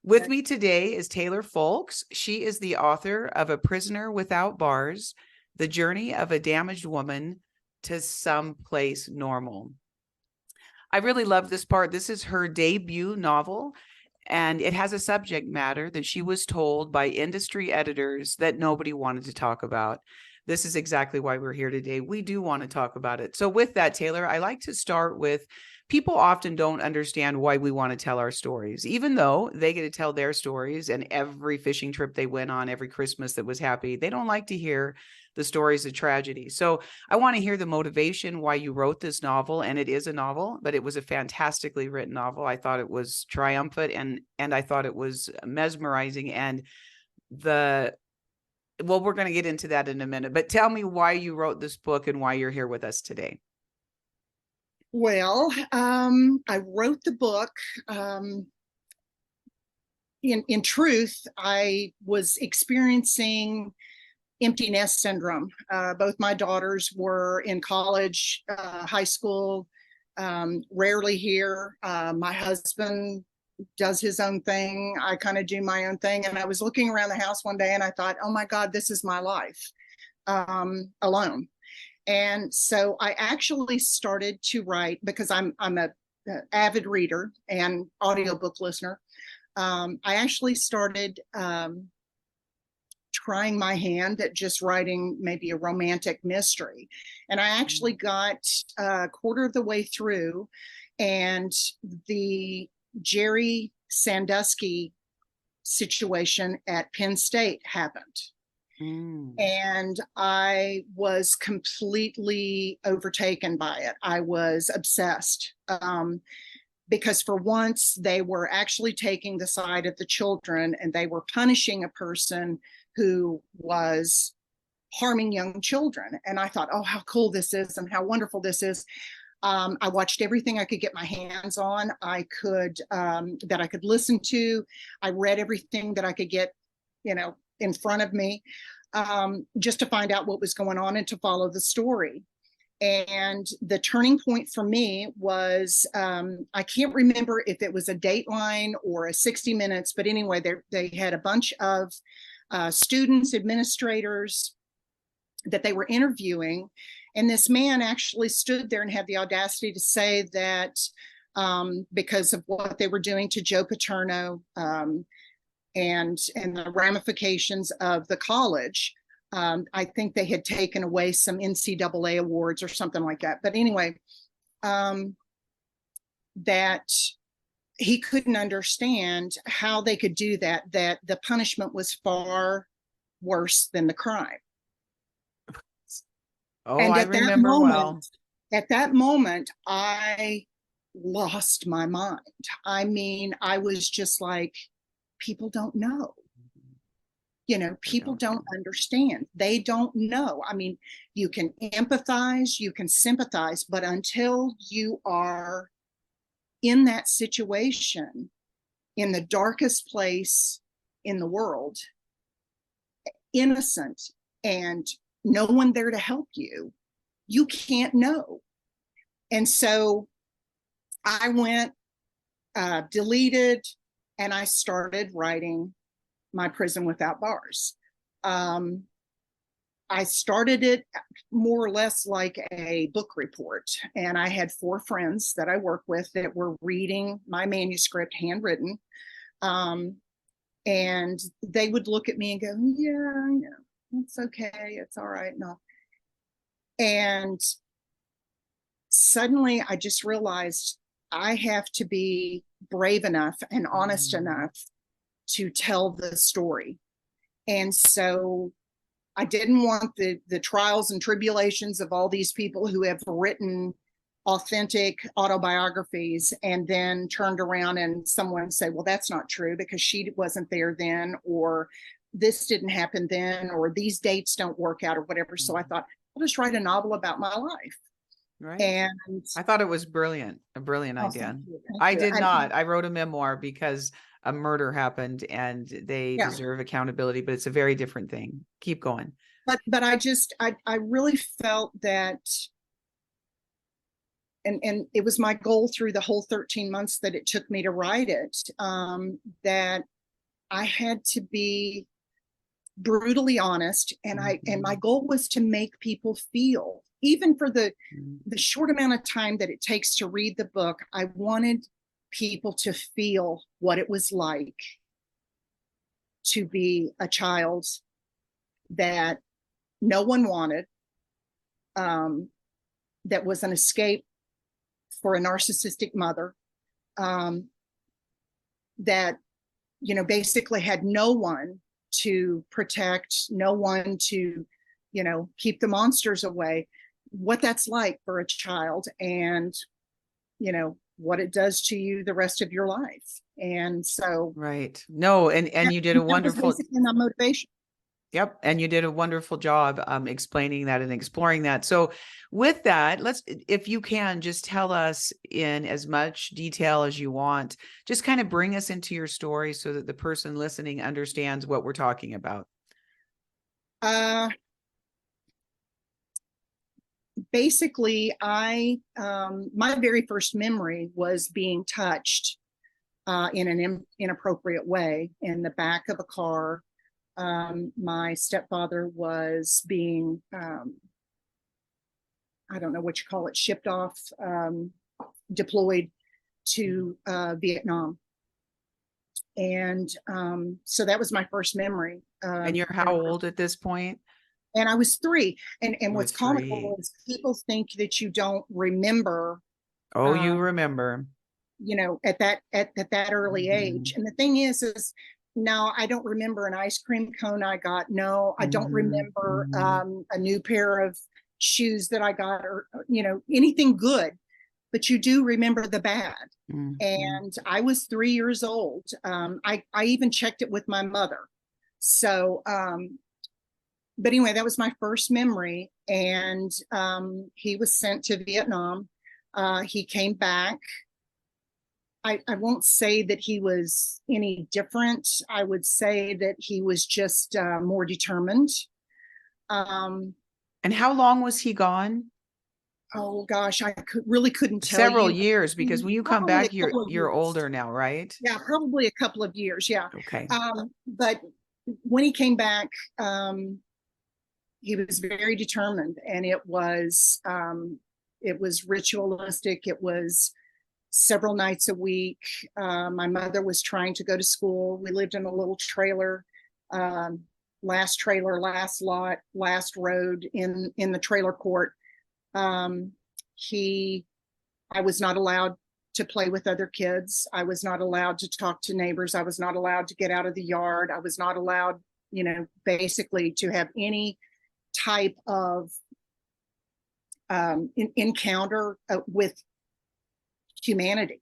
With me today is Taylor Fulks. She is the author of A Prisoner Without Bars, The Journey of a Damaged Woman to Someplace Normal. I really love this part. This is her debut novel, and it has a subject matter that she was told by industry editors that nobody wanted to talk about. This is exactly why we're here today. We do want to talk about it. So with that, Taylor, I like to start with people often don't understand why we want to tell our stories, even though they get to tell their stories, and every fishing trip they went on, every Christmas that was happy, they don't like to hear the stories of tragedy. So I want to hear the motivation why you wrote this novel. And it is a novel, but it was a fantastically written novel. I thought it was triumphant, and I thought it was mesmerizing. And we're going to get into that in a minute, but tell me why you wrote this book and why you're here with us today. Well, I wrote the book. In truth, I was experiencing empty nest syndrome. Both my daughters were in college, high school, rarely here. My husband does his own thing. I kind of do my own thing. And I was looking around the house one day and I thought, oh my God, this is my life alone. And so I actually started to write because I'm a avid reader and audiobook listener. I actually started trying my hand at just writing maybe a romantic mystery. And I actually got a quarter of the way through, and the Jerry Sandusky situation at Penn State happened. And I was completely overtaken by it. I was obsessed because for once they were actually taking the side of the children, and they were punishing a person who was harming young children. And I thought, oh, how cool this is and how wonderful this is. I watched everything I could get my hands on. That I could listen to. I read everything that I could get, in front of me, just to find out what was going on and to follow the story. And the turning point for me was, I can't remember if it was a Dateline or a 60 Minutes, but anyway, they had a bunch of students, administrators that they were interviewing. And this man actually stood there and had the audacity to say that because of what they were doing to Joe Paterno, and the ramifications of the college, I think they had taken away some NCAA awards or something like that. But anyway, that he couldn't understand how they could do that, that the punishment was far worse than the crime. Oh, And I remember well. At that moment, I lost my mind. I mean, I was just like, people don't know. People don't understand. They don't know. I mean, you can empathize, you can sympathize, but until you are in that situation, in the darkest place in the world, innocent, and no one there to help you, you can't know. And so I went, deleted, and I started writing My Prison Without Bars. I started it more or less like a book report, and I had 4 friends that I work with that were reading my manuscript, handwritten, and they would look at me and go, yeah, it's okay, it's all right. No. And suddenly I just realized I have to be brave enough and honest enough to tell the story. And so I didn't want the trials and tribulations of all these people who have written authentic autobiographies and then turned around and someone say, well, that's not true because she wasn't there then, or this didn't happen then, or these dates don't work out, or whatever. So I thought, I'll just write a novel about my life. Right. And I thought it was brilliant, a brilliant idea. Thank you. I did not. I wrote a memoir because a murder happened and they deserve accountability, but it's a very different thing. Keep going. But I really felt that and it was my goal through the whole 13 months that it took me to write it, that I had to be brutally honest, and my goal was to make people feel, even for the short amount of time that it takes to read the book, I wanted people to feel what it was like to be a child that no one wanted, that was an escape for a narcissistic mother, that, you know, basically had no one to protect, no one to, you know, keep the monsters away, what that's like for a child, and, you know, what it does to you the rest of your life. And so, Right. No, and you did a that was wonderful. basically my motivation. Yep. And you did a wonderful job explaining that and exploring that. So with that, if you can just tell us in as much detail as you want, just kind of bring us into your story so that the person listening understands what we're talking about. Basically, my very first memory was being touched in an inappropriate way in the back of a car. My stepfather was being, I don't know what you call it, shipped off, deployed to Vietnam. And so that was my first memory. And you're how old at this point? And I was 3. And You were what's comical 3. is people think that you don't remember, Oh, you remember. you know, at that early age. And the thing is no, I don't remember an ice cream cone I got. No, I don't remember a new pair of shoes that I got, or, you know, anything good, but you do remember the bad. And I was 3 years old. I even checked it with my mother. So, but anyway, that was my first memory. And he was sent to Vietnam. He came back. I won't say that he was any different. I would say that he was just more determined. And how long was he gone? Oh gosh, I really couldn't tell Several you. years, because when you come Probably a back, couple of you're years. older now, right? Yeah, probably a couple of years. Yeah. Okay. But when he came back, he was very determined, and it was ritualistic. It was several nights a week. My mother was trying to go to school. We lived in a little trailer, last trailer, last lot, last road in the trailer court. I was not allowed to play with other kids. I was not allowed to talk to neighbors. I was not allowed to get out of the yard. I was not allowed, you know, basically to have any type of encounter with humanity.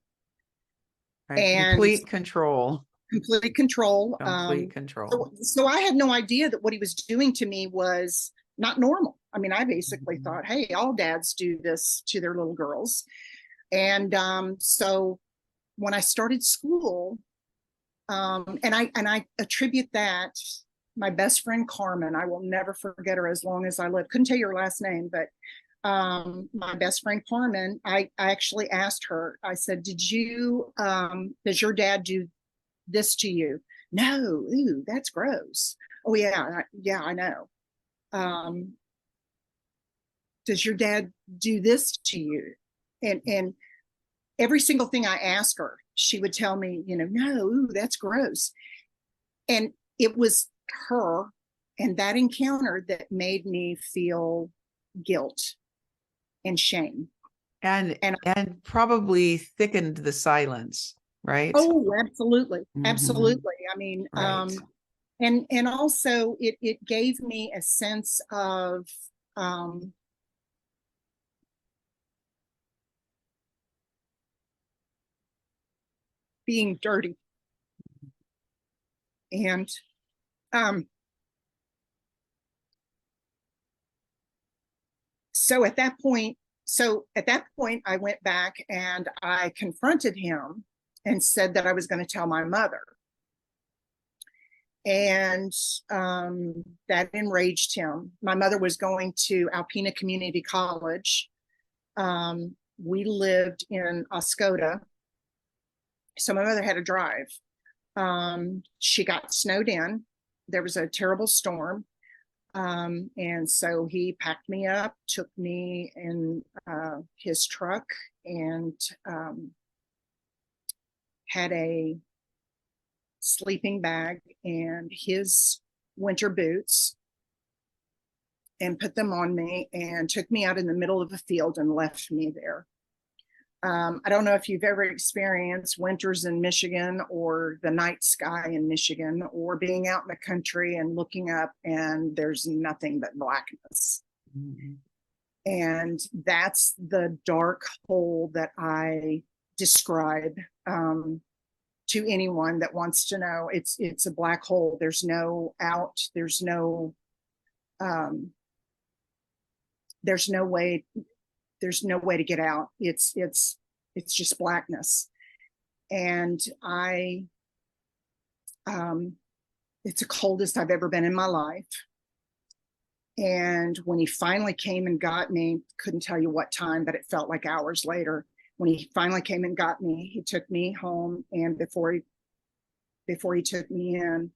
Right. And Complete control. complete control. Complete control. So I had no idea that what he was doing to me was not normal. I mean, I basically thought, hey, all dads do this to their little girls. And so when I started school, and I attribute that, my best friend Carmen, I will never forget her as long as I live. Couldn't tell you her last name, but my best friend Carmen, I actually asked her, I said, does your dad do this to you? No, ooh, that's gross. Oh yeah, I know. Does your dad do this to you? And every single thing I asked her, she would tell me, you know, no, ooh, that's gross. And it was her and that encounter that made me feel guilt and shame. And probably thickened the silence, right? Oh, absolutely. Absolutely. I mean, right. And also it gave me a sense of being dirty. And so at that point, I went back and I confronted him and said that I was going to tell my mother. And that enraged him. My mother was going to Alpena Community College. we lived in Oscoda, so my mother had to drive. She got snowed in. There was a terrible storm. And so he packed me up, took me in his truck, and had a sleeping bag and his winter boots, and put them on me and took me out in the middle of a field and left me there. I don't know if you've ever experienced winters in Michigan or the night sky in Michigan, or being out in the country and looking up and there's nothing but blackness. Mm-hmm. And that's the dark hole that I describe to anyone that wants to know. It's a black hole. There's no out. There's no way. There's no way to get out. It's just blackness. And it's the coldest I've ever been in my life. And when he finally came and got me, couldn't tell you what time, but it felt like hours later. When he finally came and got me, he took me home. And before he took me in,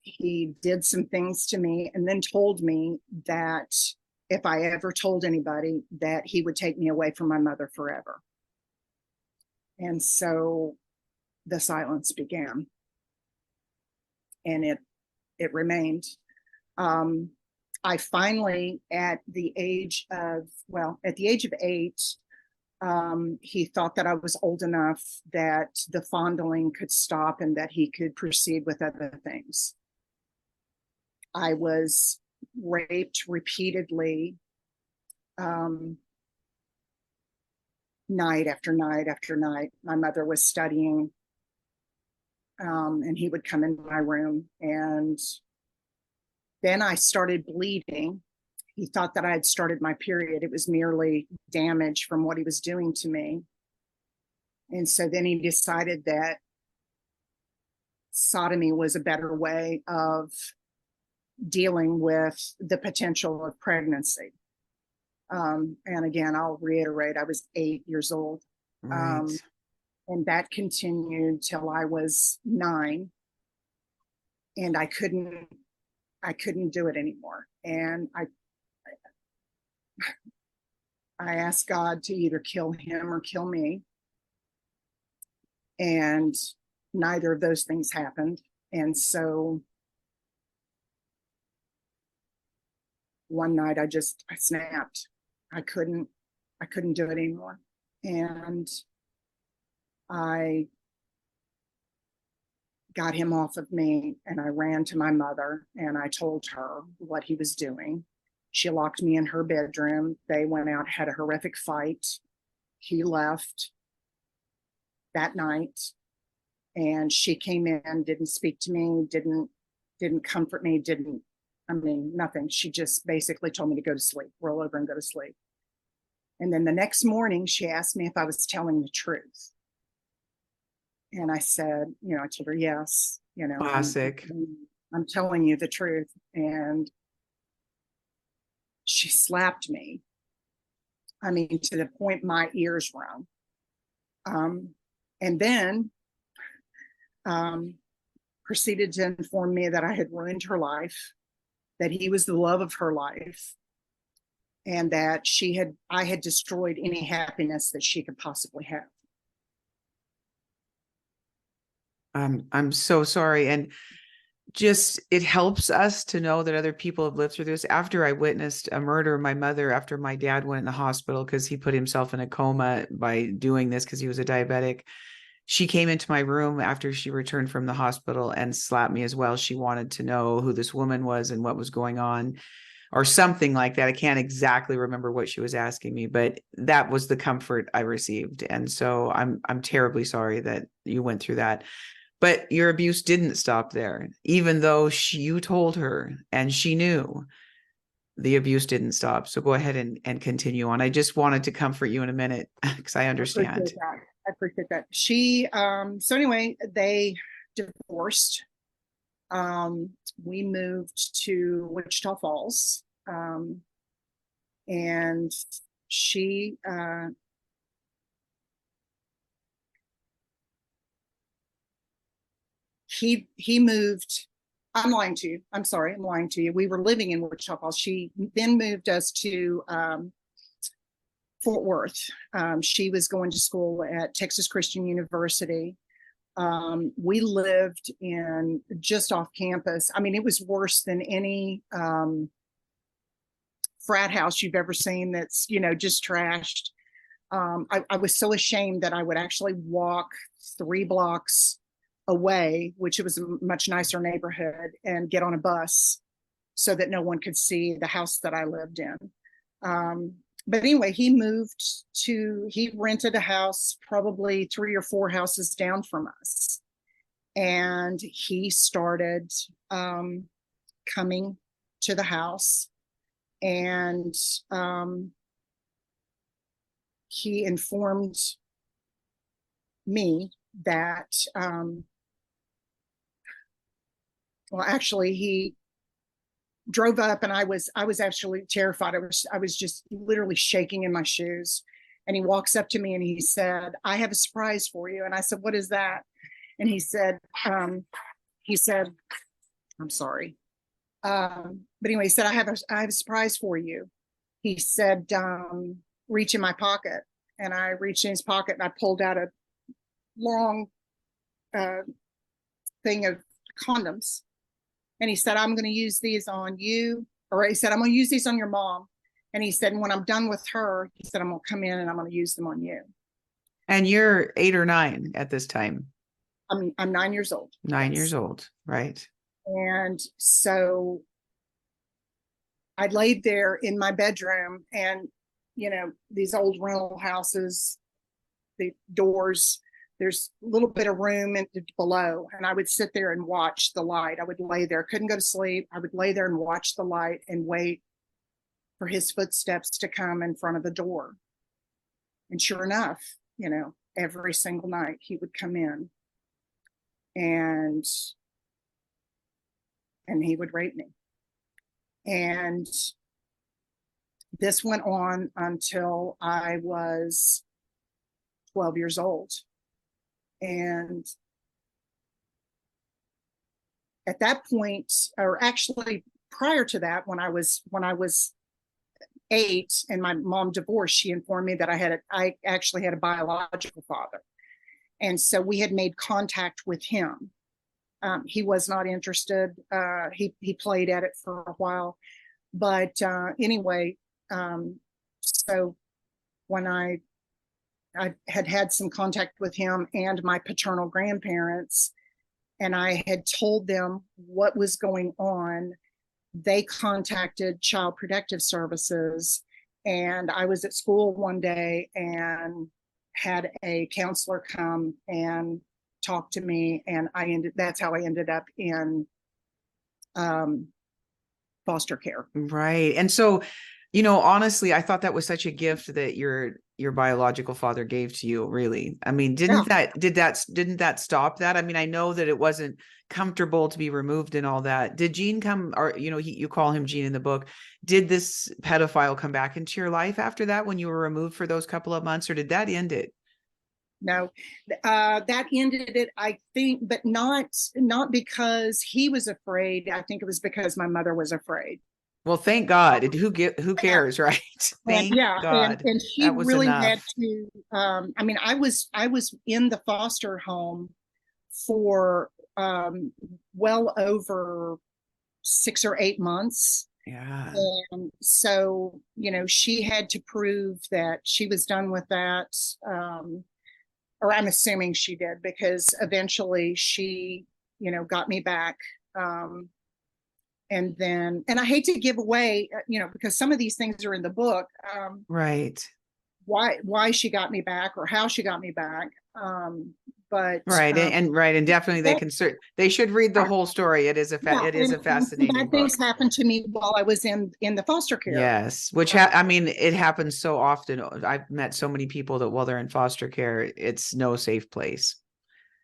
he did some things to me and then told me that if I ever told anybody, that he would take me away from my mother forever. And so the silence began, and it remained. I finally, at the age of 8, he thought that I was old enough that the fondling could stop and that he could proceed with other things. I was raped repeatedly, night after night after night. My mother was studying, and he would come into my room, and then I started bleeding. He thought that I had started my period. It was merely damage from what he was doing to me. And so then he decided that sodomy was a better way of dealing with the potential of pregnancy. And again, I'll reiterate, I was 8 years old. Right. And that continued till I was 9. And I couldn't do it anymore. And I asked God to either kill him or kill me. And neither of those things happened. And so one night I snapped. I couldn't do it anymore. And I got him off of me, and I ran to my mother and I told her what he was doing. She locked me in her bedroom. They went out, had a horrific fight. He left that night, and she came in, didn't speak to me, didn't comfort me, nothing. She just basically told me to go to sleep, roll over and go to sleep. And then the next morning, she asked me if I was telling the truth. And I said, I told her, yes, Classic. I'm telling you the truth. And she slapped me. I mean, to the point my ears rung. And then proceeded to inform me that I had ruined her life, that he was the love of her life, and that I had destroyed any happiness that she could possibly have. I'm so sorry. And just, it helps us to know that other people have lived through this. After I witnessed a murder of my mother, after my dad went in the hospital because he put himself in a coma by doing this because he was a diabetic, she came into my room after she returned from the hospital and slapped me as well. She wanted to know who this woman was and what was going on, or something like that. I can't exactly remember what she was asking me, but that was the comfort I received. And so I'm terribly sorry that you went through that. But your abuse didn't stop there. Even though you told her and she knew, the abuse didn't stop. So go ahead and continue on. I just wanted to comfort you in a minute because I understand. I appreciate that. She, so anyway, they divorced. We moved to Wichita Falls. And she he moved. I'm lying to you. I'm sorry. I'm lying to you. We were living in Wichita Falls. She then moved us to Fort Worth. She was going to school at Texas Christian University. We lived in just off campus. I mean, it was worse than any frat house you've ever seen that's, just trashed. I was so ashamed that I would actually walk 3 blocks away, which it was a much nicer neighborhood, and get on a bus so that no one could see the house that I lived in. But anyway, he rented a house probably 3 or 4 houses down from us. And he started coming to the house, and he informed me that, well, actually, he drove up, and I was actually terrified. I was just literally shaking in my shoes. And he walks up to me and he said, "I have a surprise for you." And I said, "What is that?" And he said, I'm sorry. But anyway, he said, I have a surprise for you. He said, reach in my pocket. And I reached in his pocket and I pulled out a long thing of condoms. And he said, "I'm going to use these on you." Or he said, "I'm going to use these on your mom." And he said, "When I'm done with her," he said, "I'm going to come in and I'm going to use them on you." And you're 8 or 9 at this time. I'm 9 years old. 9 years old. Right. And so I laid there in my bedroom, and, these old rental houses, the doors, there's a little bit of room below. And I would sit there and watch the light. I would lay there, couldn't go to sleep. I would lay there and watch the light and wait for his footsteps to come in front of the door. And sure enough, every single night he would come in and he would rape me. And this went on until I was 12 years old. And at that point, or actually prior to that, when I was 8 and my mom divorced, she informed me that I actually had a biological father. And so we had made contact with him. He was not interested. He played at it for a while. But anyway, so when I had some contact with him and my paternal grandparents, and I had told them what was going on, they contacted Child Protective Services. And I was at school one day and had a counselor come and talk to me, and that's how I ended up in foster care. Right. And so, honestly, I thought that was such a gift that your biological father gave to you, really. I mean, didn't that stop that? I mean, I know that it wasn't comfortable to be removed and all that. Did Gene come, or, you call him Gene in the book. Did this pedophile come back into your life after that when you were removed for those couple of months, or did that end it? No, that ended it, I think, but not because he was afraid. I think it was because my mother was afraid. Well, thank God. Who cares, right? Thank God. And she That was really enough. had to. I mean, I was in the foster home for well over 6 or 8 months. Yeah. And so, she had to prove that she was done with that. Or I'm assuming she did, because eventually she, got me back. And I hate to give away, because some of these things are in the book. Right. Why she got me back or how she got me back. But right. And definitely they should read the whole story. It is a fascinating bad book. Things happened to me while I was in the foster care. Yes, which I mean, it happens so often. I've met so many people that while they're in foster care, it's no safe place,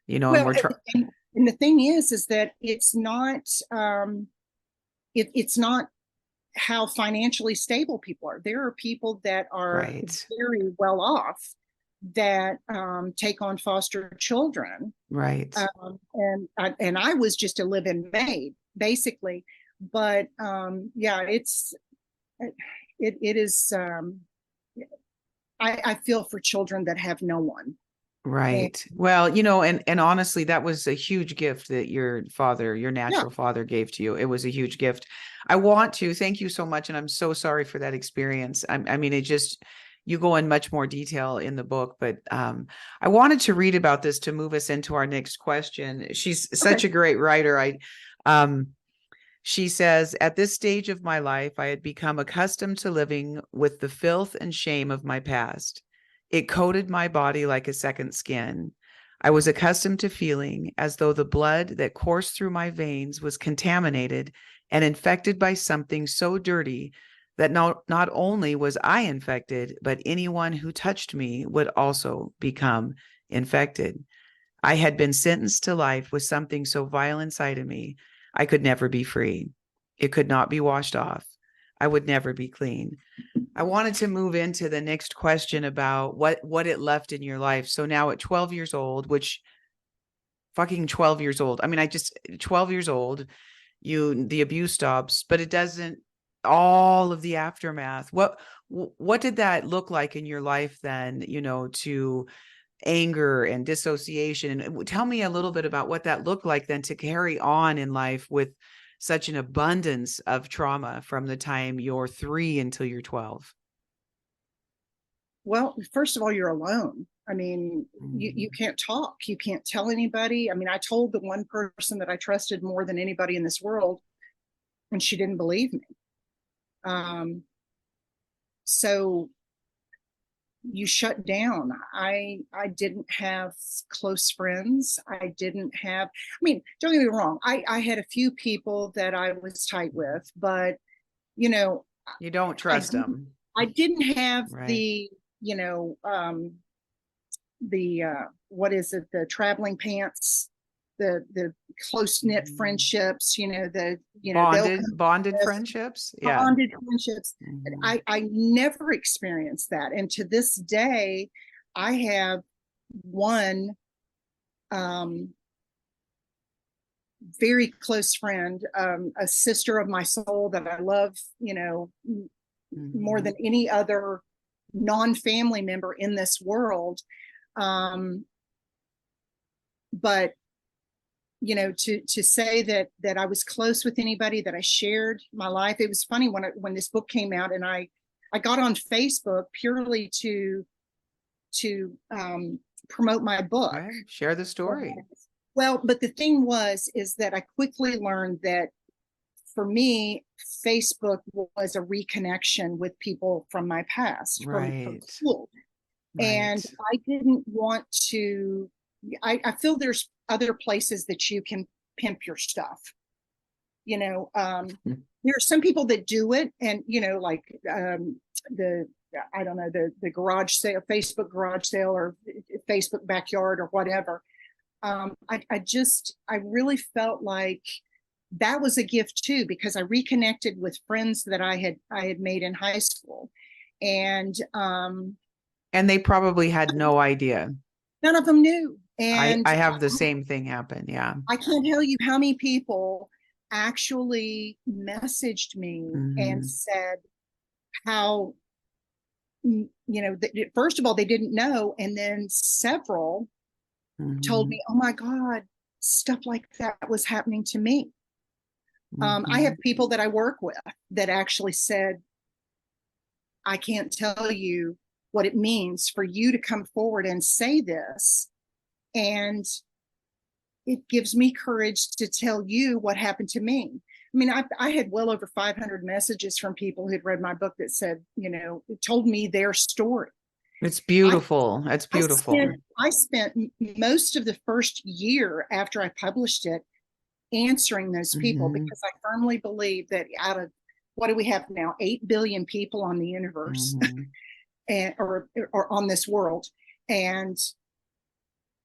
Well, and we're trying. And the thing is that it's not, it's not how financially stable people are. There are people that are Right. very well off that take on foster children. Right. And I was just a live-in maid, basically. But yeah, it is. I feel for children that have no one. And Right. Well, and honestly, that was a huge gift that your father, your yeah, natural father gave to you. It was a huge gift. I want to thank you so much. And I'm so sorry for that experience. I mean, you go in much more detail in the book, but I wanted to read about this to move us into our next question. She's okay. such a great writer. Um, She says, at this stage of my life, I had become accustomed to living with the filth and shame of my past. It coated my body like a second skin. I was accustomed to feeling as though the blood that coursed through my veins was contaminated and infected by something so dirty that not only was I infected, but anyone who touched me would also become infected. I had been sentenced to life with something so vile inside of me, I could never be free. It could not be washed off. I would never be clean. I wanted to move into the next question about what it left in your life. So now at 12 years old, which fucking 12 years old. I mean, 12 years old, the abuse stops, but it doesn't all of the aftermath. What did that look like in your life then, to anger and dissociation? And tell me a little bit about what that looked like then to carry on in life with such an abundance of trauma from the time you're 3 until you're 12. Well, first of all, you're alone. I mean, you can't talk. You can't tell anybody. I mean, I told the one person that I trusted more than anybody in this world, and she didn't believe me. So you shut down. I didn't have close friends. I didn't have, I mean, don't get me wrong. I had a few people that I was tight with, but you know, You don't I trust didn't them. I didn't have Right. the what is it, the traveling pants, the close knit friendships, they'll come Bonded to us, friendships. Yeah. bonded friendships. Mhm. I never experienced that, and to this day I have one um very close friend, a sister of my soul that I love, more Mhm. than any other non-family member in this world. um but to say that I was close with anybody, that I shared my life. It was funny when this book came out, and I got on Facebook purely to promote my book. Right. Share the story. Well, but the thing is that I quickly learned that for me, Facebook was a reconnection with people from my past, from Right. school. And Right. I didn't want to, I feel there's other places that you can pimp your stuff. You know, there are some people that do it, and, like the, I don't know, the garage sale, Facebook garage sale, or Facebook backyard, or whatever. I really felt like that was a gift too, because I reconnected with friends that I had made in high school, and And they probably had no idea. none of them knew. I And I have the same thing happen. Yeah. I can't tell you how many people actually messaged me and Hmm. said how, first of all, they didn't know, and then several told Hmm. me, "Oh my God, stuff like that was happening to me." I have Hmm. people that I work with that actually said, "I can't tell you what it means for you to come forward and say this. And it gives me courage to tell you what happened to me." I mean, I had well over 500 messages from people who'd read my book that said, told me their story. It's I, beautiful. That's I spent, beautiful. I spent most of the first year after I published it answering those people, Hmm. because I firmly believe that out of, what do we have now, 8 billion people on the universe, Hmm. and or on this world, and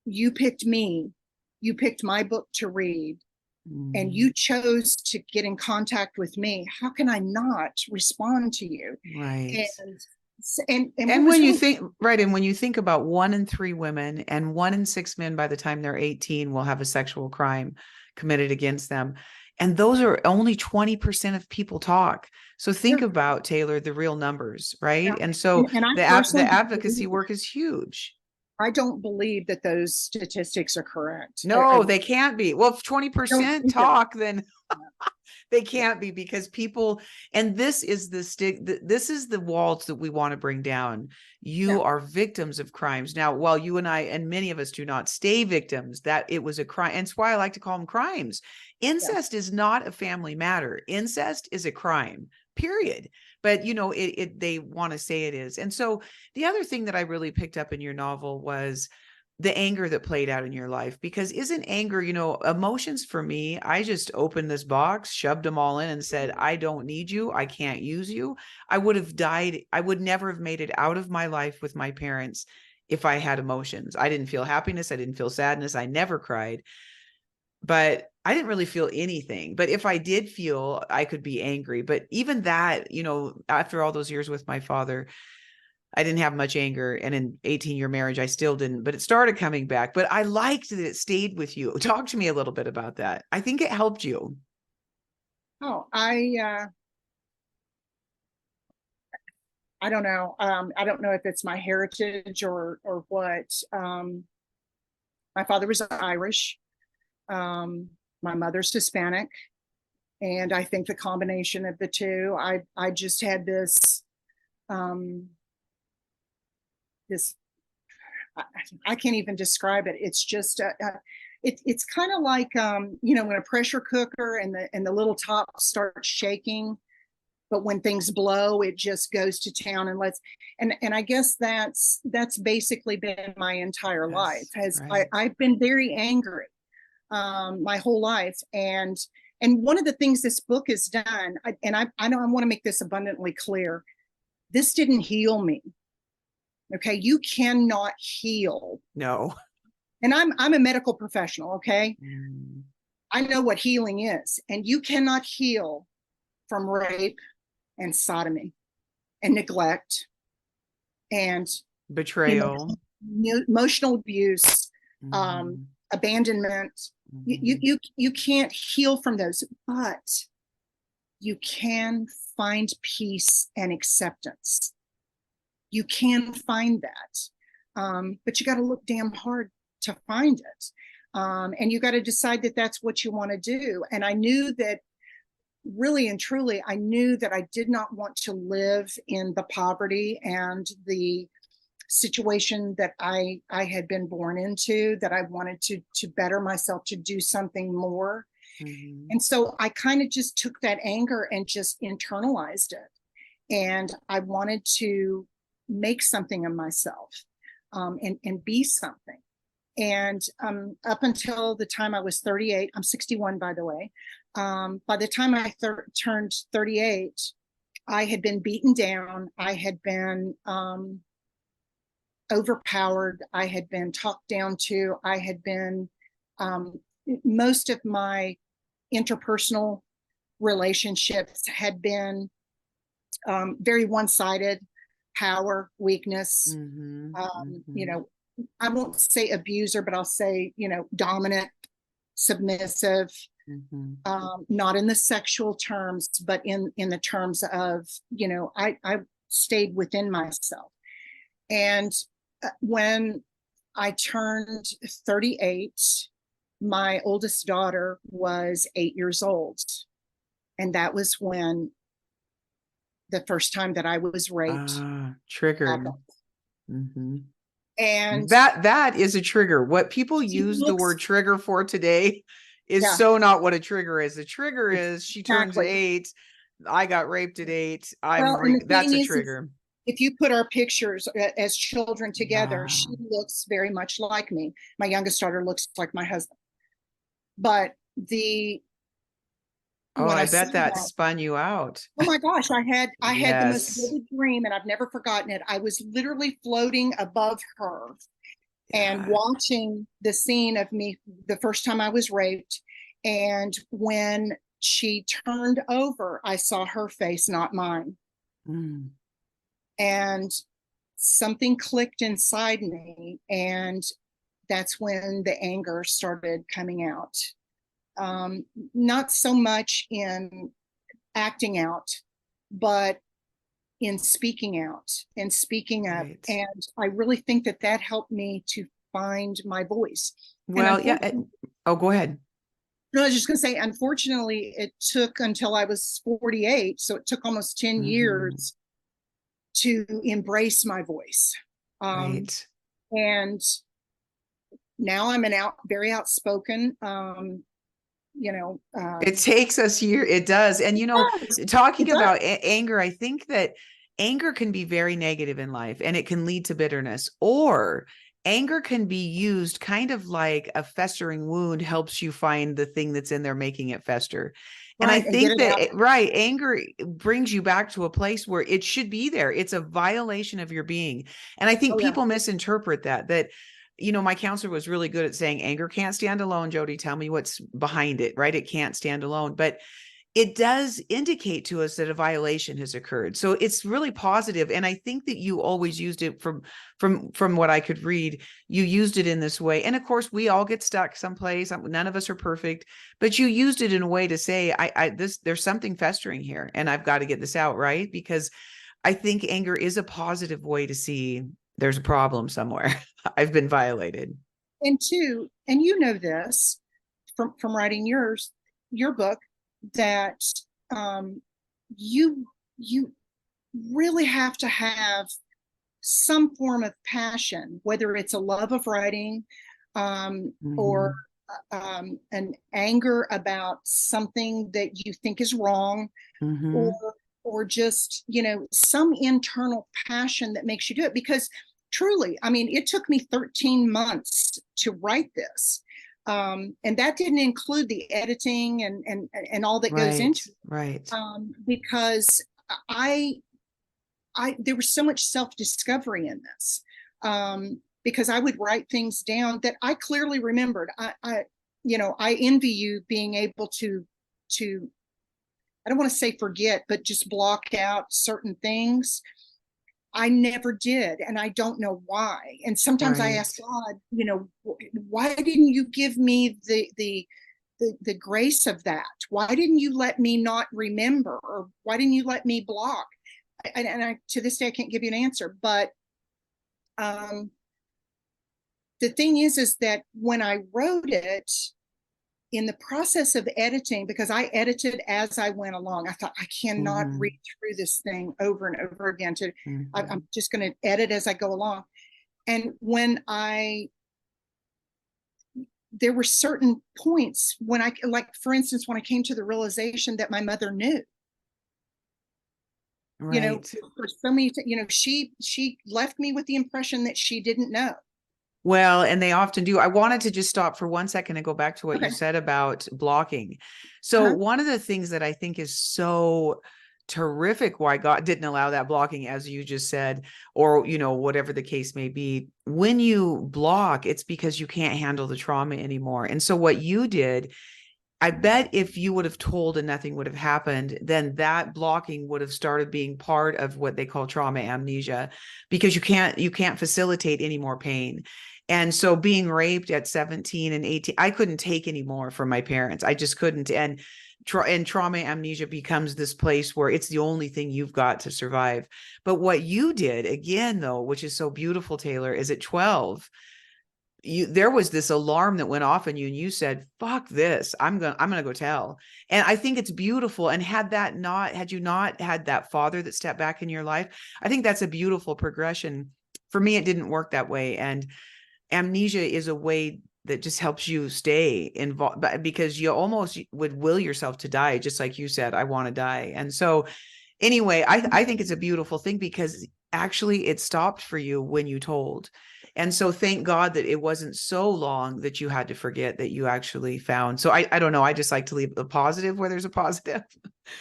you picked me, you picked my book to read, and you chose to get in contact with me, how can I not respond to you? Right. And what And was when you really, think, right, and when you think about 1 in 3 women and 1 in 6 men by the time they're 18 will have a sexual crime committed against them. And those are only 20% of people talk. So think yeah, about, Taylor, the real numbers, right? yeah. And so And I the personally don't advocacy believe work is huge. I don't believe that those statistics are correct. No, they can't be. Well, if Don't 20% think that. talk, then they Yeah, can't be, because people, and this is the this is the walls that we want to bring down. yeah, You are victims of crimes. Now, while you and I and many of us do not stay victims, that it was a crime. And it's why I like to call them crimes. yeah. Incest is not a family matter. Incest is a crime, period. But they want to say it is. And so the other thing that I really picked up in your novel was the anger that played out in your life. Because isn't anger, emotions for me, I just opened this box, shoved them all in and said, I don't need you. I can't use you. I would have died. I would never have made it out of my life with my parents if I had emotions. I didn't feel happiness. I didn't feel sadness. I never cried, but I didn't really feel anything. But if I did feel, I could be angry. But even that, after all those years with my father, I didn't have much anger. And in 18-year marriage, I still didn't, but it started coming back. But I liked that it stayed with you. Talk to me a little bit about that. I think it helped you. Oh, I don't know. I don't know if it's my heritage or what. My father was Irish. My mother's Hispanic, and I think the combination of the two, I just had um, this. I can't even describe it. It's just it's kind of like when a pressure cooker and the little top starts shaking, but when things blow, it just goes to town and and I guess that's basically been my entire life. Yes, Has right. I've been very angry my whole life, and one of the things this book has done, I know I want to make this abundantly clear. This didn't heal me. Okay, you cannot heal, No. and I'm a medical professional. Okay, Mm. I know what healing is, and you cannot heal from rape and sodomy and neglect and Betrayal. emotional abuse, um, Mm-hmm. abandonment. Mm-hmm. You can't heal from those, but you can find peace and acceptance. You can find that, but you got to look damn hard to find it, and you got to decide that that's what you want to do. And I knew that really and truly, I knew that I did not want to live in the poverty and the situation that I had been born into, that I wanted to better myself, to do something more. Mm-hmm. And so I kind of just took that anger and just internalized it. And I wanted to make something of myself, and be something. And up until the time I was 38, I'm 61, by the way. By the time I turned 38, I had been beaten down. I had been overpowered. I had been talked down to. I had been, um, most of my interpersonal relationships had been very one sided, power, weakness. Mm-hmm. Um, you Mm-hmm. know, I won't say abuser, but I'll say, dominant, submissive, Mm-hmm. not in the sexual terms, but in the terms of, I stayed within myself. And when I turned 38, my oldest daughter was 8 years old. And that was when the first time that I was raped Triggered. happened. Mm-hmm. And That is a trigger. What people she use the looks, word trigger for today is yeah, so not what a trigger is. A trigger is she turns exactly. 8. I got raped at 8. Well, and the That's thing a is, trigger. if you put our pictures as children together, Yeah. she looks very much like me. My youngest daughter looks like my husband. But Oh, when I I say bet that that, spun you out. oh my gosh, I had the most Yes. vivid dream, and I've never forgotten it. I was literally floating above her and Yeah. watching the scene of me the first time I was raped, And when she turned over, I saw her face, not mine. Mm. And something clicked inside me. And that's when the anger started coming out. Not so much in acting out, but in speaking out and speaking up. Right. And I really think that that helped me to find my voice. And Well, yeah. unfortunately, Oh, go ahead. no, I was just going to say, unfortunately, it took until I was 48. So it took almost 10 Mhm. years to embrace my voice. Um, Right. and now I'm very outspoken, you know, It takes us here. It does. And, it talking does. about anger, I think that anger can be very negative in life and it can lead to bitterness, or anger can be used kind of like a festering wound helps you find the thing that's in there making it fester. And I Right. And get think it that, out. right, anger brings you back to a place where it should be there. It's a violation of your being. And I think Oh, yeah. people misinterpret that my counselor was really good at saying anger can't stand alone. Jody, tell me what's behind it, right? It can't stand alone, but it does indicate to us that a violation has occurred. So it's really positive. And I think that you always used it from what I could read, you used it in this way. And of course, we all get stuck someplace. None of us are perfect, but you used it in a way to say, there's something festering here and I've got to get this out, right? Because I think anger is a positive way to see there's a problem somewhere. I've been violated. And two, and you know this from writing your book, that um, you you really have to have some form of passion, whether it's a love of writing, or Mhm. an anger about something that you think is wrong, or Mhm. just some internal passion that makes you do it. Because truly, I mean, it took me 13 months to write this, and that didn't include the editing and all that goes Right. into it, Right. because I there was so much self discovery in this, because I would write things down that I clearly remembered. I envy you being able to I don't want to say forget, but just block out certain things. I never did, and I don't know why. And sometimes I Right. ask God, why didn't you give me the grace of that? Why didn't you let me not remember, or why didn't you let me block? And I to this day I can't give you an answer. But um, the thing is that when I wrote it, in the process of editing, because I edited as I went along, I thought I cannot read Mhm. through this thing over and over again. I'm Mhm. just going to edit as I go along. And when there were certain points when like, for instance, when I came to the realization that my mother knew, Right. for so many, she left me with the impression that she didn't know. Well, and they often do. I wanted to just stop for 1 second and go back to what you Okay. said about blocking. So, Uh-huh. one of the things that I think is so terrific why God didn't allow that blocking, as you just said, or, whatever the case may be, when you block, it's because you can't handle the trauma anymore. And so, what you did, I bet if you would have told and nothing would have happened, then that blocking would have started being part of what they call trauma amnesia, because you can't facilitate any more pain. And so being raped at 17 and 18, I couldn't take any more from my parents. I just couldn't. And trauma amnesia becomes this place where it's the only thing you've got to survive. But what you did again, though, which is so beautiful, Taylor, is at 12, there was this alarm that went off in you and you said, fuck this, I'm gonna go tell. And I think it's beautiful. And had you not had that father that stepped back in your life, I think that's a beautiful progression. For me, it didn't work that way. And amnesia is a way that just helps you stay involved, because you almost would will yourself to die, just like you said, I want to die. And so anyway, I think it's a beautiful thing, because actually it stopped for you when you told. And so thank God that it wasn't so long that you had to forget that you actually found. So I don't know. I just like to leave a positive where there's a positive.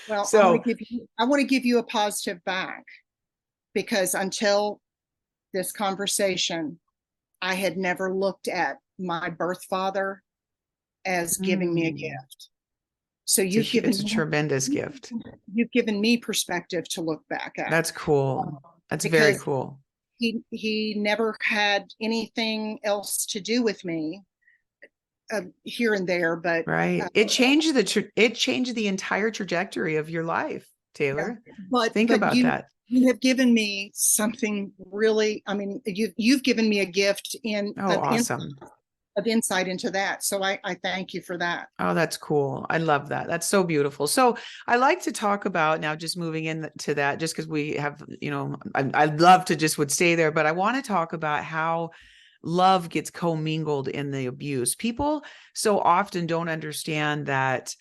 Well, So I want to give you a positive back, because until this conversation, I had never looked at my birth father as giving me a Mm. gift. So It's a tremendous gift. you've given me perspective to look back at, That's cool. That's very because cool. he never had anything else to do with me, here and there, but Right. It changed the entire trajectory of your life, yeah, Taylor. but Think about that. you have given me something really. I mean, you've given me a gift Oh, awesome. of insight into that. So I thank you for that. Oh, that's cool. I love that. That's so beautiful. So I like to talk about now, just moving into that, just because we have, I'd love to just would stay there, but I want to talk about how love gets commingled in the abuse. People so often don't understand that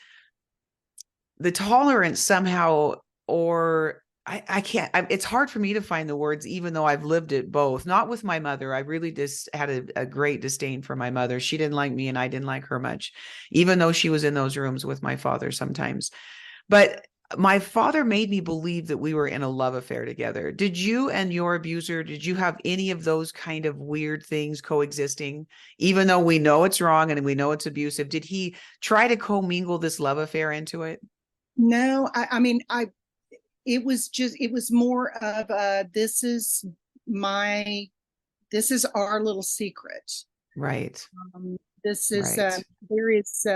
the tolerance somehow, or I can't, it's hard for me to find the words, even though I've lived it both. Not with my mother. I really just had a great disdain for my mother. She didn't like me and I didn't like her much, even though she was in those rooms with my father sometimes. But my father made me believe that we were in a love affair together. Did you and your abuser, did you have any of those kind of weird things coexisting, even though we know it's wrong and we know it's abusive? Did he try to commingle this love affair into it? No, I mean, it was more of my, this is our little secret. Right. This is, Right. there is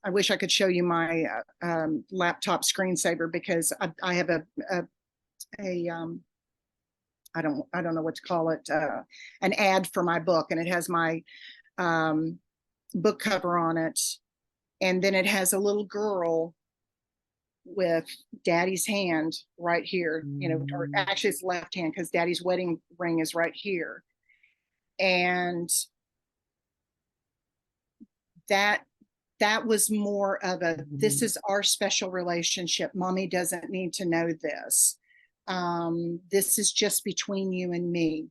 I wish I could show you my laptop screensaver, because I have a I don't know what to call it, an ad for my book, and it has my um, book cover on it, and then it has a little girl with daddy's hand right here, or Mm. actually it's left hand, because daddy's wedding ring is right here. And that that was more of a, this Mhm. is our special relationship. Mommy doesn't need to know this. This is just between you and me.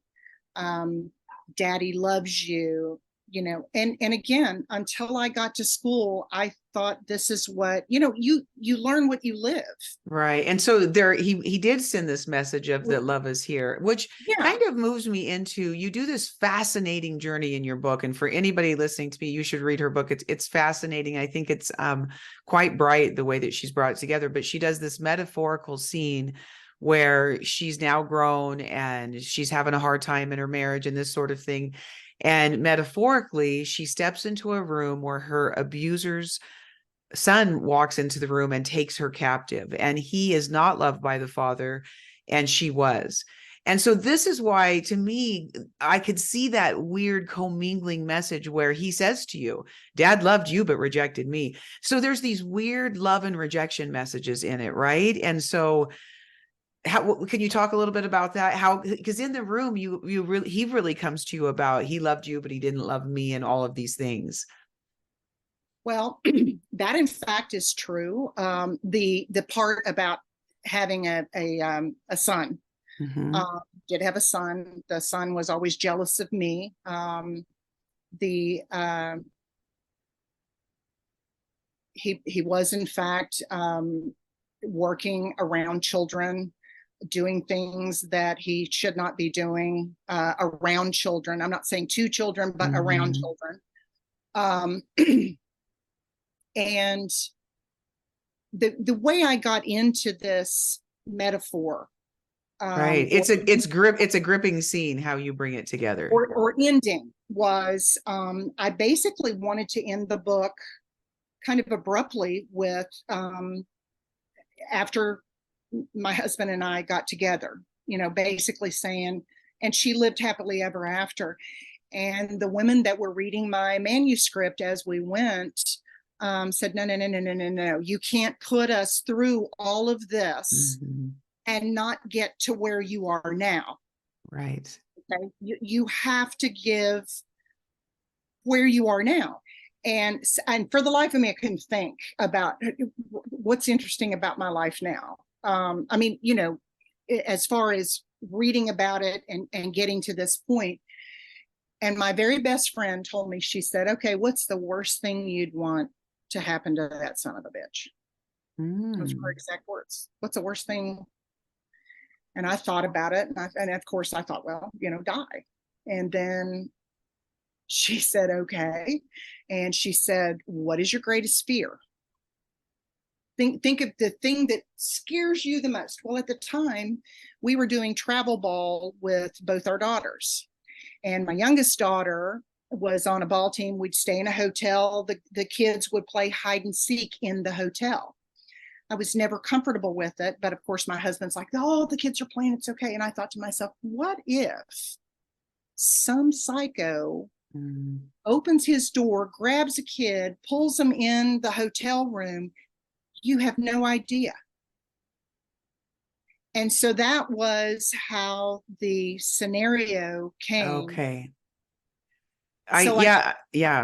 um, Daddy loves you, and again, until I got to school, I thought this is what, you learn what you live. Right. And so there he did send this message of that love is here, which Yeah. kind of moves me into, you do this fascinating journey in your book. And for anybody listening to me, you should read her book. It's fascinating. I think it's quite bright the way that she's brought it together, but she does this metaphorical scene where she's now grown and she's having a hard time in her marriage and this sort of thing. And metaphorically, she steps into a room where her abuser's son walks into the room and takes her captive, and he is not loved by the father, and she was. And so this is why, to me, I could see that weird commingling message where he says to you, dad loved you but rejected me. So there's these weird love and rejection messages in it, right? And so how can you talk a little bit about that? How, because in the room you really, he really comes to you about he loved you but he didn't love me and all of these things. Well, that in fact is true. The part about having a son, Mm-hmm. uh, did have a son. The son was always jealous of me. The He was in fact working around children, doing things that he should not be doing around children. I'm not saying to children, but around Mm-hmm. children. Um, and the way I got into this metaphor, Right. or It's a gripping scene how you bring it together. or ending was, I basically wanted to end the book kind of abruptly with, after my husband and I got together, basically saying, and she lived happily ever after. And the women that were reading my manuscript as we went, said, no, no, no, no, no, no, no. You can't put us through all of this Mm-hmm. and not get to where you are now. Right. Okay? You have to give where you are now. And for the life of me, I couldn't think about what's interesting about my life now. I mean, as far as reading about it and getting to this point. And my very best friend told me, she said, okay, what's the worst thing you'd want to happen to that son of a bitch? Those were her Mm. exact words. What's the worst thing? And I thought about it. And of course I thought, well, die. And then She said, okay. And she said, what is your greatest fear? Think of the thing that scares you the most. Well, at the time, we were doing travel ball with both our daughters. And my youngest daughter was on a ball team. We'd stay in a hotel. The kids would play hide and seek in the hotel. I was never comfortable with it. But of course, my husband's like, oh, the kids are playing. It's okay. And I thought to myself, what if some psycho opens his door, grabs a kid, pulls them in the hotel room? You have no idea. And so that was how the scenario came. Okay. So Yeah.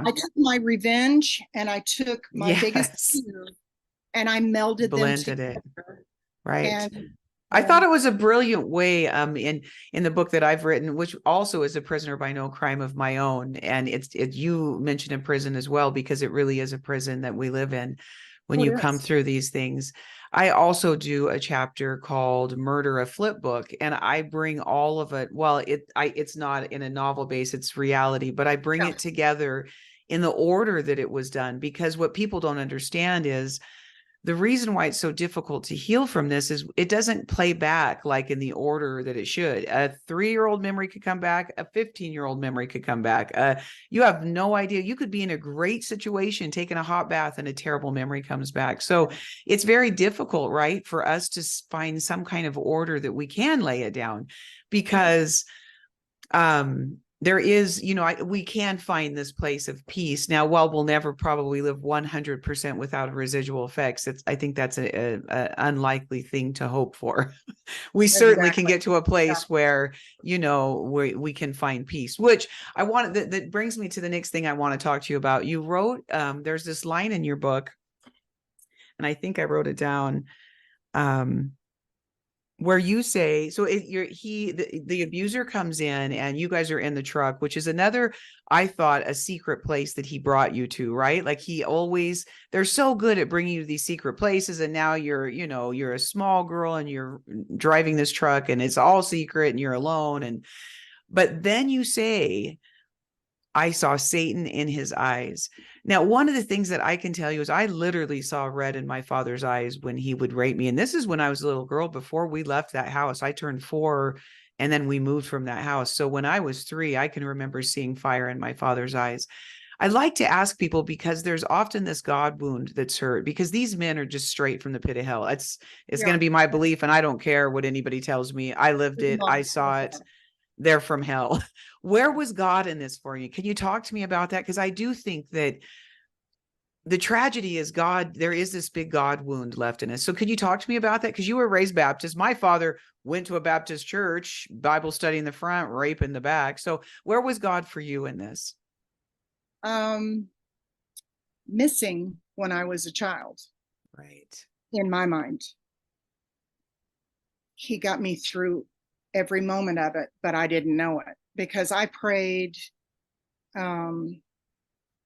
I took my revenge and I took my biggest Yes. fear and I melded them Blended it. together. Right. And I thought it was a brilliant way in the book that I've written, which also is A Prisoner by No Crime of My Own. And you mentioned a prison as well, because it really is a prison that we live in when it you come is. through these things. I also do a chapter called Murder, a Flip Book, and I bring all of it. Well, it's not in a novel base, it's reality, but I bring Yeah. it together in the order that it was done, because what people don't understand is the reason why it's so difficult to heal from this is it doesn't play back like in the order that it should. A 3-year-old memory could come back. A 15-year-old memory could come back. You have no idea. You could be in a great situation, taking a hot bath, and a terrible memory comes back. So it's very difficult, right, for us to find some kind of order that we can lay it down, because there is, we can find this place of peace. Now, while we'll never probably live 100% without residual effects, I think that's a unlikely thing to hope for. We certainly can Exactly. get to a place where, we can find peace, which that brings me to the next thing I want to talk to you about. You wrote, there's this line in your book, and I think I wrote it down, where you say, so the abuser comes in and you guys are in the truck, which is another, I thought, a secret place that he brought you to, right? Like they're so good at bringing you to these secret places. And now you're a small girl and you're driving this truck and it's all secret and you're alone. But then you say, I saw Satan in his eyes. Now, one of the things that I can tell you is I literally saw red in my father's eyes when he would rape me. And this is when I was a little girl, before we left that house. I turned 4 and then we moved from that house. So when I was 3, I can remember seeing fire in my father's eyes. I like to ask people, because there's often this God wound that's hurt, because these men are just straight from the pit of hell. It's going to be my belief, and I don't care what anybody tells me. I lived it. I saw it. They're from hell. Where was God in this for you? Can you talk to me about that? Because I do think that the tragedy is there is this big God wound left in us. So could you talk to me about that? Because you were raised Baptist. My father went to a Baptist church, Bible study in the front, rape in the back. So where was God for you in this? Missing when I was a child. Right. In my mind, he got me through every moment of it, but I didn't know it, because I prayed, the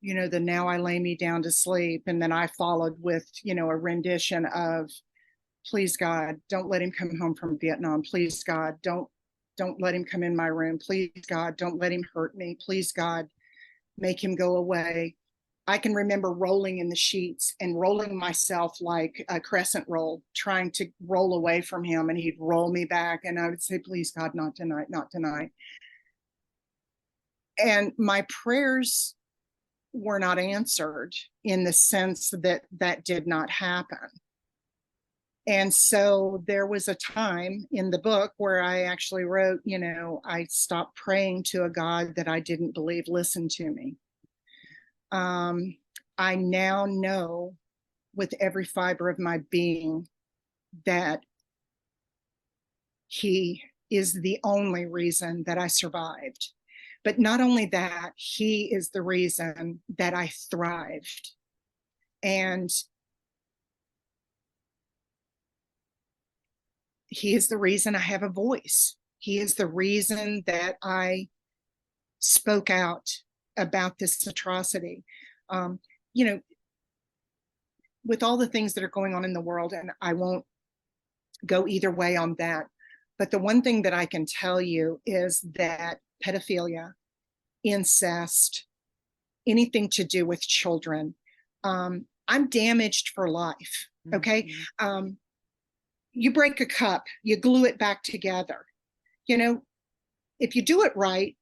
now I lay me down to sleep. And then I followed with, a rendition of, please God, don't let him come home from Vietnam. Please God, don't let him come in my room. Please God, don't let him hurt me. Please God, make him go away. I can remember rolling in the sheets and rolling myself like a crescent roll, trying to roll away from him, and he'd roll me back. And I would say, please God, not tonight, not tonight. And my prayers were not answered, in the sense that that did not happen. And so there was a time in the book where I actually wrote, I stopped praying to a God that I didn't believe listened to me. I now know with every fiber of my being that he is the only reason that I survived. But not only that, he is the reason that I thrived. And he is the reason I have a voice. He is the reason that I spoke out about this atrocity. With all the things that are going on in the world, and I won't go either way on that, but the one thing that I can tell you is that pedophilia, incest, anything to do with children. I'm damaged for life. Okay. You break a cup, you glue it back together. If you do it right,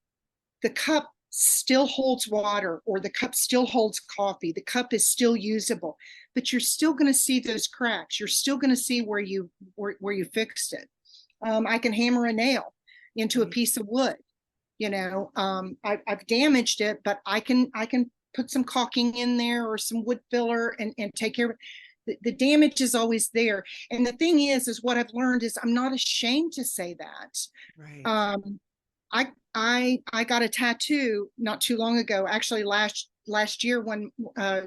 the cup still holds water, or the cup still holds coffee. The cup is still usable, but you're still going to see those cracks. You're still going to see where you fixed it. I can hammer a nail into a piece of wood. I've damaged it, but I can put some caulking in there or some wood filler and take care of it. The damage is always there. And the thing is what I've learned is I'm not ashamed to say that. Right. I got a tattoo not too long ago, actually last year, when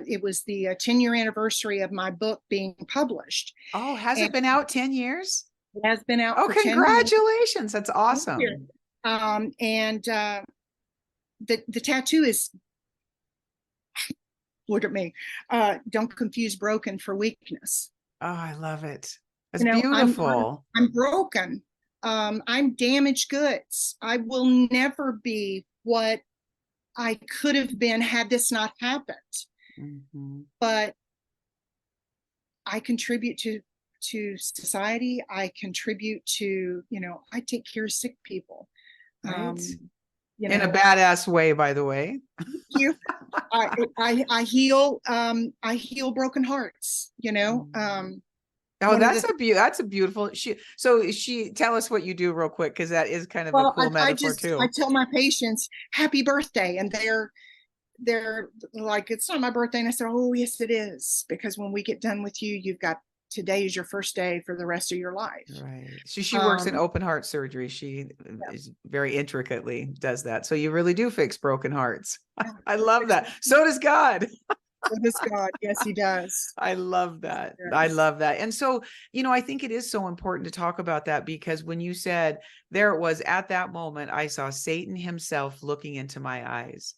it was the 10-year anniversary of my book being published. Oh, has And it been out 10 years? it has been out Oh, for 10 years. congratulations. That's awesome. And the tattoo is, look at me, don't confuse broken for weakness. Oh, I love it. That's beautiful. I'm broken. I'm damaged goods. I will never be what I could have been had this not happened. But I contribute to society. I contribute to, I take care of sick people. Right. In a badass way, by the way. You. I heal broken hearts. Oh, that's a beautiful. She tell us what you do real quick, because that is kind of a cool metaphor too. I tell my patients happy birthday, and they're like, it's not my birthday. And I said, oh yes it is, because when we get done with you, you've got, today is your first day for the rest of your life. Right. She works in open heart surgery. She is very intricately does that. So you really do fix broken hearts. I love that. So does God. So does God. Yes, he does. I love that. Yes. I love that. And so, I think it is so important to talk about that, because when you said, there it was, at that moment, I saw Satan himself looking into my eyes.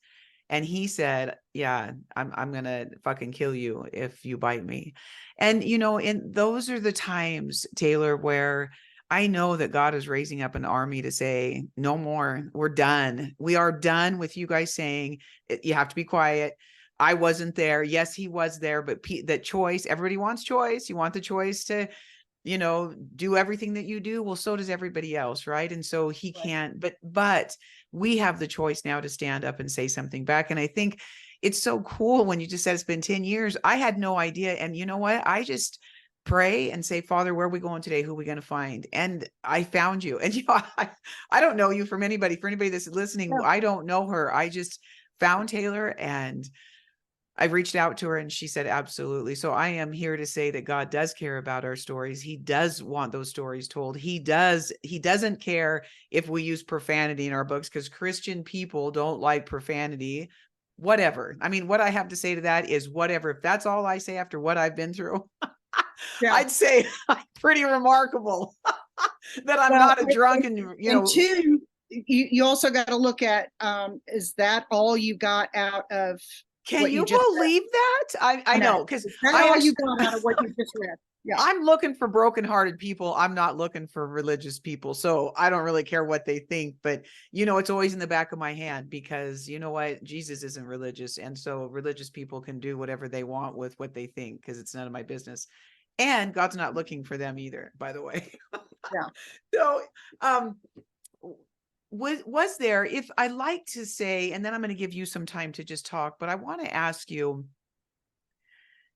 And he said, yeah, I'm going to fucking kill you if you bite me. And, and those are the times, Taylor, where I know that God is raising up an army to say, no more, we're done. We are done with you guys saying you have to be quiet. I wasn't there. Yes, he was there, but that choice, everybody wants choice. You want the choice to, do everything that you do. Well, so does everybody else. Right. And so he can't, but we have the choice now to stand up and say something back. And I think it's so cool when you just said it's been 10 years. I had no idea. And you know what? I just pray and say, Father, where are we going today? Who are we going to find? And I found you. And I don't know you from anybody. For anybody that's listening, I don't know her. I just found Taylor, and I reached out to her, and she said, absolutely. So I am here to say that God does care about our stories. He does want those stories told. He doesn't care if we use profanity in our books, because Christian people don't like profanity. Whatever. I mean, what I have to say to that is whatever. If that's all I say after what I've been through, I'd say I'm pretty remarkable that I'm not a drunk and, And two, you also got to look at, is that all you got out of, can you believe that? I know, because all you got out of what you just read. Yeah. I'm looking for brokenhearted people. I'm not looking for religious people. So I don't really care what they think, but it's always in the back of my hand, because you know what? Jesus isn't religious. And so religious people can do whatever they want with what they think, because it's none of my business. And God's not looking for them either, by the way. Yeah. So, was there, if I like to say, and then I'm going to give you some time to just talk, but I want to ask you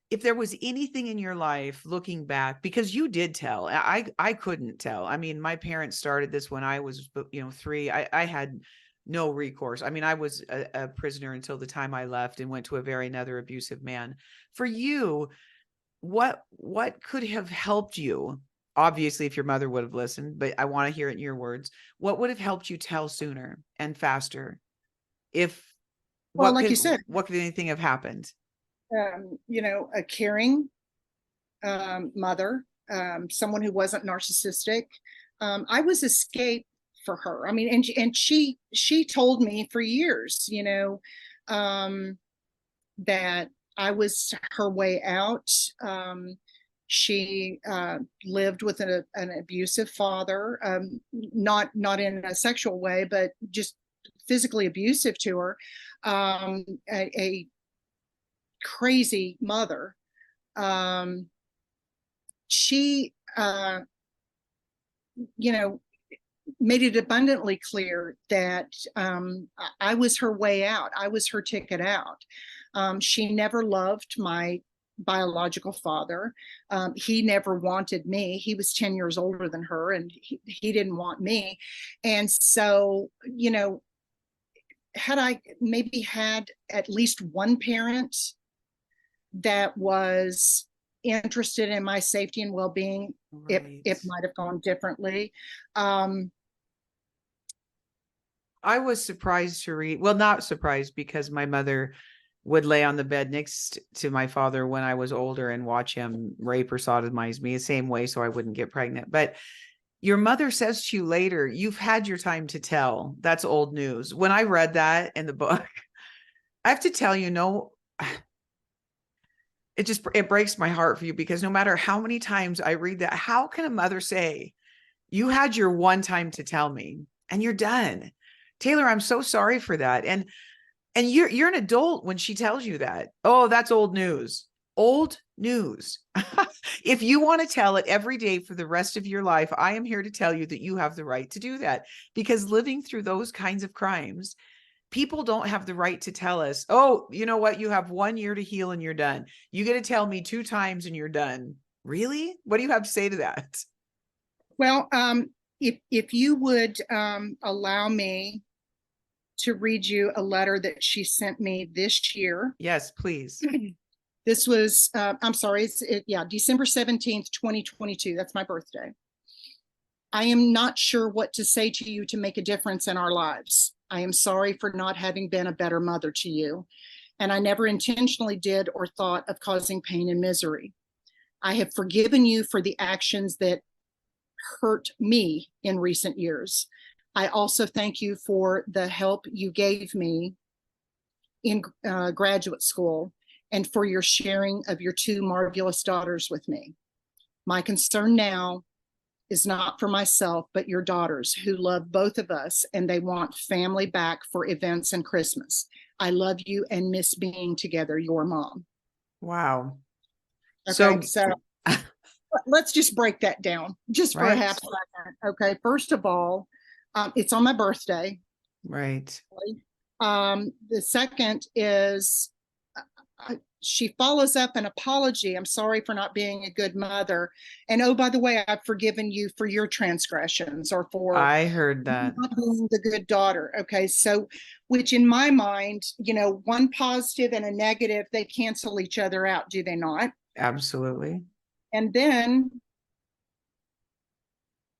if there was anything in your life looking back, because you did tell, I couldn't tell. I mean, my parents started this when I was, 3. I had no recourse. I mean, I was a prisoner until the time I left and went to another abusive man. For you, what could have helped you? Obviously, if your mother would have listened, but I want to hear it in your words. What would have helped you tell sooner and faster? Like you said, what could anything have happened? A caring mother, someone who wasn't narcissistic. I was escape for her. I mean, and she told me for years, that I was her way out. She lived with an abusive father, not in a sexual way, but just physically abusive to her. a crazy mother. She, you know, made it abundantly clear that I was her way out. I was her ticket out. She never loved my biological father. He never wanted me. He was 10 years older than her, and he didn't want me. And so, had I maybe had at least one parent that was interested in my safety and well-being, Right. it might have gone differently. I was surprised to read, well, not surprised, because my mother would lay on the bed next to my father when I was older and watch him rape or sodomize me the same way so I wouldn't get pregnant. But your mother says to you later, you've had your time to tell. That's old news. When I read that in the book, I have to tell you, no, it breaks my heart for you, because no matter how many times I read that, how can a mother say, you had your one time to tell me and you're done? Taylor, I'm so sorry for that. And you're an adult when she tells you that. Oh, that's old news. Old news. If you want to tell it every day for the rest of your life, I am here to tell you that you have the right to do that, because living through those kinds of crimes, people don't have the right to tell us, oh, you know what? You have 1 year to heal and you're done. You get to tell me 2 times and you're done. Really? What do you have to say to that? Well, if you would allow me to read you a letter that she sent me this year. Yes, please. This was, I'm sorry, December 17th, 2022. That's my birthday. I am not sure what to say to you to make a difference in our lives. I am sorry for not having been a better mother to you, and I never intentionally did or thought of causing pain and misery. I have forgiven you for the actions that hurt me in recent years. I also thank you for the help you gave me in graduate school and for your sharing of your 2 marvelous daughters with me. My concern now is not for myself, but your daughters, who love both of us and they want family back for events and Christmas. I love you and miss being together, your mom. Wow. Okay, so let's just break that down just for a half second. Okay, first of all, it's on my birthday. Right. The second is she follows up an apology. I'm sorry for not being a good mother. And oh, by the way, I've forgiven you for your transgressions, or for I heard that. not being the good daughter. Okay, so which in my mind, one positive and a negative, they cancel each other out, do they not? Absolutely. And then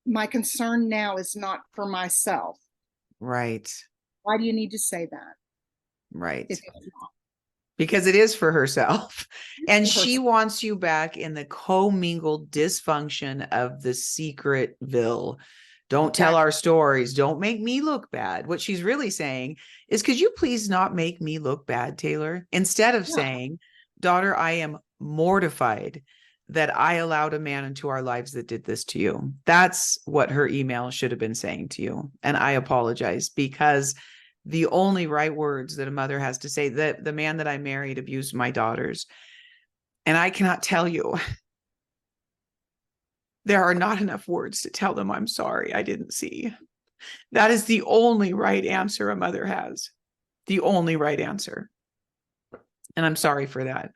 my concern now is not for myself. Right. Why do you need to say that? Right. Because it is for herself. And she wants you back in the commingled dysfunction of the Secretville. Don't tell our stories. Don't make me look bad. What she's really saying is, could you please not make me look bad, Taylor? Instead of saying, daughter, I am mortified that I allowed a man into our lives that did this to you. That's what her email should have been saying to you. And I apologize, because the only right words that a mother has to say, that the man that I married abused my daughters. And I cannot tell you, there are not enough words to tell them I'm sorry I didn't see. That is the only right answer a mother has. The only right answer. And I'm sorry for that.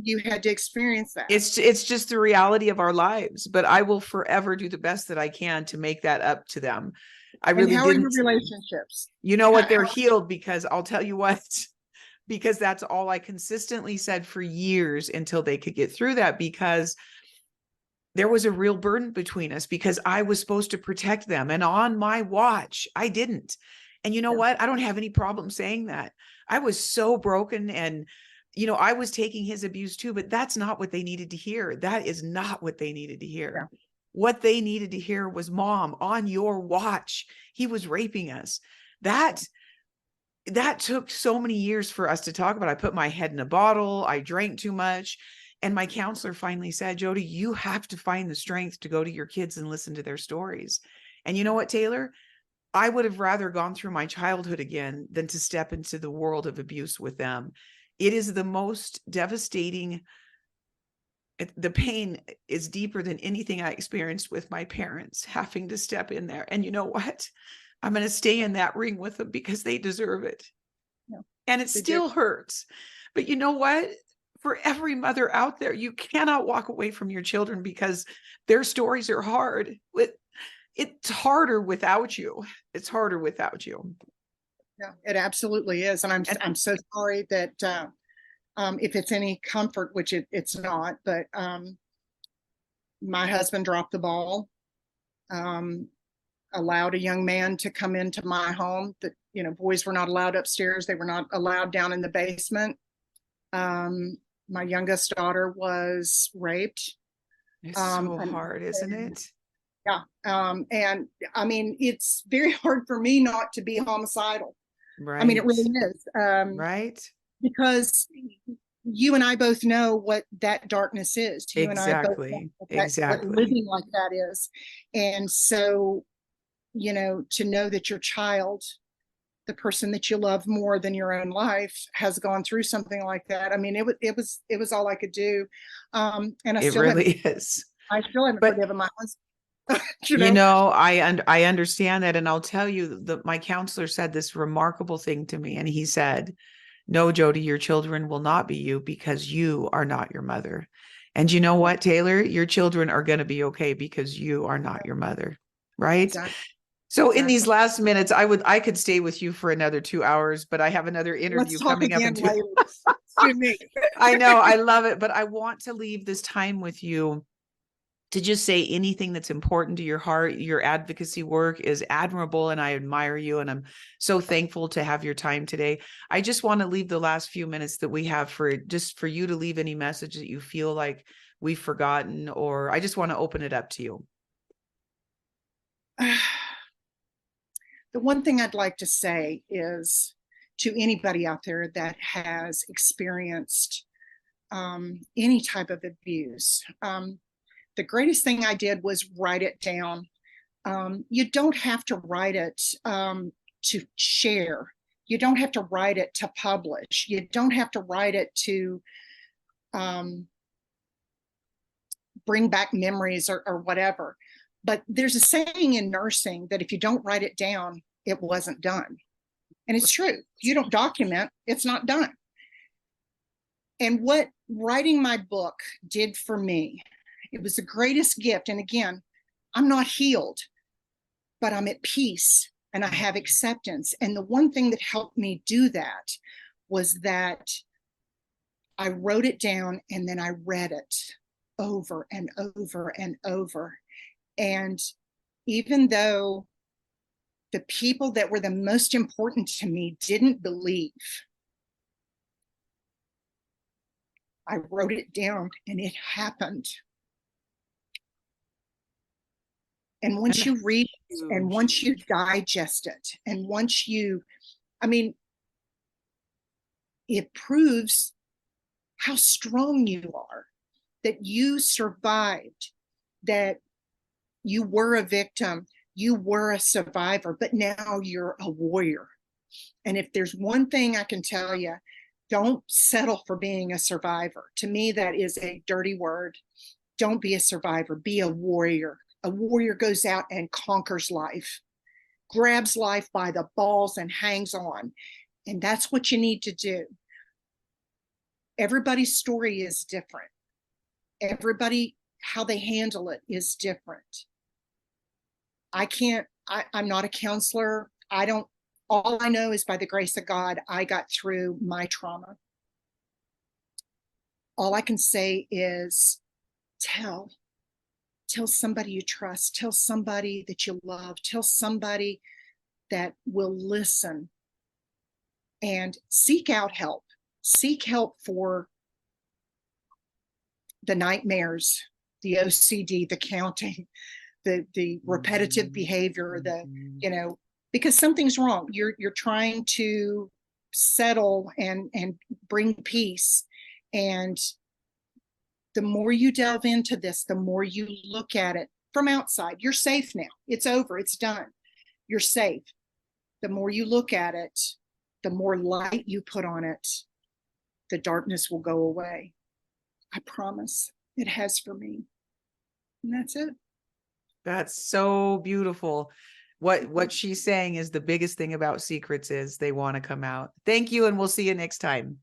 You had to experience that. It's just the reality of our lives, but I will forever do the best that I can to make that up to them. I really didn't. How are your relationships? You know what? They're healed, because I'll tell you what, because that's all I consistently said for years until they could get through that, because there was a real burden between us, because I was supposed to protect them. And on my watch, I didn't. And you know what? I don't have any problem saying that. I was so broken, and, I was taking his abuse too, but that's not what they needed to hear. That is not what they needed to hear. Yeah. What they needed to hear was, Mom, on your watch, he was raping us. That took so many years for us to talk about. I put my head in a bottle. I drank too much. And my counselor finally said, Jody, you have to find the strength to go to your kids and listen to their stories. And you know what, Taylor? I would have rather gone through my childhood again than to step into the world of abuse with them. It is the most devastating. The pain is deeper than anything I experienced with my parents, having to step in there. And you know what? I'm going to stay in that ring with them because they deserve it. Yeah, And it they do. still hurts. But you know what? For every mother out there, you cannot walk away from your children because their stories are hard. It's harder without you. It's harder without you. Yeah, it absolutely is. And And I'm so sorry that if it's any comfort, which it's not, but my husband dropped the ball, allowed a young man to come into my home. That, you know, boys were not allowed upstairs. They were not allowed down in the basement. My youngest daughter was raped. it's so And, hard, isn't it? yeah. And I mean, it's very hard for me not to be homicidal. I mean, it Right. really is. Right. Because you and I both know what that darkness is. You and I both know Exactly. what Exactly. living like that is. And so, you know, to know that your child, the person that you love more than your own life, has gone through something like that. I mean, it was all I could do. And It really is. I still haven't But forgiven my husband. You you know, know, I understand that, and I'll tell you that my counselor said this remarkable thing to me, and he said, "No, Jody, your children will not be you because you are not your mother." And you know what, Taylor, your children are going to be okay because you are not your mother, right? exactly, So in these exactly. last minutes, I could stay with you for another 2 hours, but I have another Let's interview talk coming up in again two. later. Sue me. I know, I love it, but I want to leave this time with you to just say anything that's important to your heart. Your advocacy work is admirable and I admire you. And I'm so thankful to have your time today. I just want to leave the last few minutes that we have for just for you to leave any message that you feel like we've forgotten, or I just want to open it up to you. The one thing I'd like to say is to anybody out there that has experienced any type of abuse, the greatest thing I did was write it down. You don't have to write it to share. You don't have to write it to publish. You don't have to write it to um, bring back memories or whatever. But there's a saying in nursing that if you don't write it down, it wasn't done. And it's true. If you don't document, it's not done. And what writing my book did for me, it was the greatest gift. And again, I'm not healed, but I'm at peace and I have acceptance. And the one thing that helped me do that was that I wrote it down and then I read it over and over and over. And even though the people that were the most important to me didn't believe, I wrote it down and it happened. And once And you read it and huge. once you digest it and once you, I mean, it proves how strong you are, that you survived, that you were a victim, you were a survivor, but now you're a warrior. And if there's one thing I can tell you, don't settle for being a survivor. To me, that is a dirty word. Don't be a survivor, be a warrior. A warrior goes out and conquers life, grabs life by the balls and hangs on. And that's what you need to do. Everybody's story is different. Everybody, how they handle it is different. I'm not a counselor. I don't, all I know is by the grace of God, I got through my trauma. All I can say is tell somebody you trust, tell somebody that you love, tell somebody that will listen, and seek out help. Seek help for the nightmares, the OCD, the counting, the repetitive behavior, the, you know, because something's wrong. You're trying to settle and bring peace. And the more you delve into this, the more you look at it from outside. You're safe now. It's over. It's done. you're safe. The more you look at it, the more light you put on it, the darkness will go away. I promise. It has for me. And that's it. That's so beautiful. What she's saying is the biggest thing about secrets is they want to come out. Thank you, and we'll see you next time.